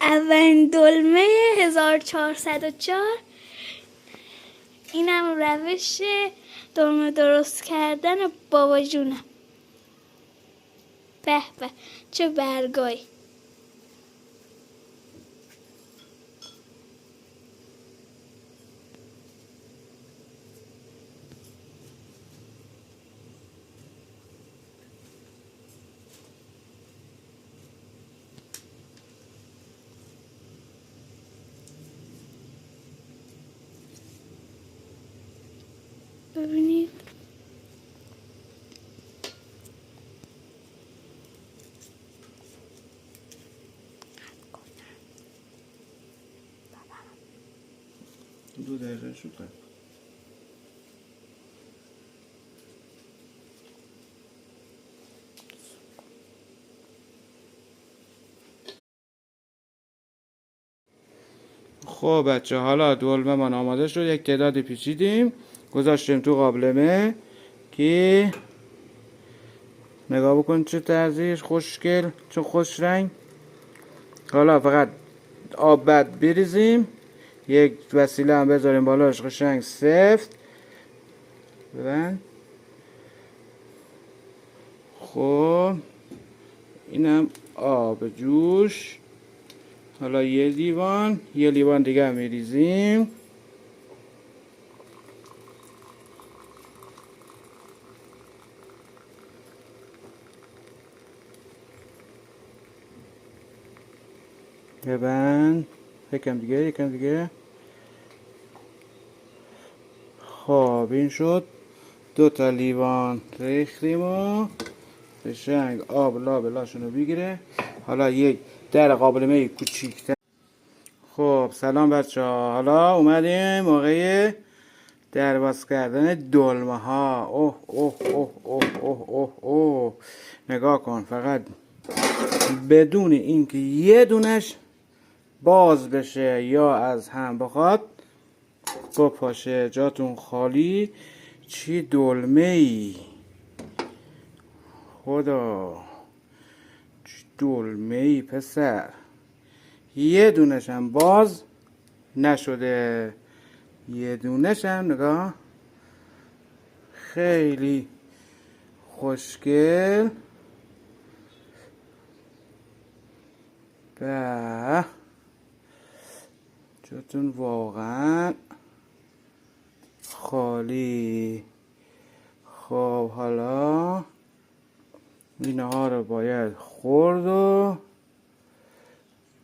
اولین دلمه 1404. اینم روش دلمه درست کردن بابا جونم. به به چه برگایی. ببینید دو دقیقه شد. خب بچه حالا دلمه من آماده شد. یک تعدادی پیچیدیم گذاشتیم تو قابلمه که نگاه بکن چه طرزیش خوشگل، چه خوش رنگ. حالا فقط آب بد بریزیم، یک وسیله هم بذاریم بالاش قشنگ سفت ببند. خب اینم آب جوش. حالا یه لیوان دیگه میریزیم. ببند. یکم دیگه. خب این شد. 2 لیوان ریختیم و قشنگ آب لابلاشونو بگیره. حالا یک در قابلمه کوچیک‌تر. خب سلام بچه ها، حالا اومدیم موقع درباز کردن دلمه ها. اوه اوه اوه اوه اوه اوه اوه. نگاه کن، فقط بدون اینکه یه دونش باز بشه یا از هم بخواد بپاشه. جاتون خالی. چی دلمه ای خدا، چی دلمه ای پسر. یه دونش هم باز نشده، یه دونش هم نگاه خیلی خوشگل. به جاتون واقعا خالی. خب حالا اینها رو باید خورد و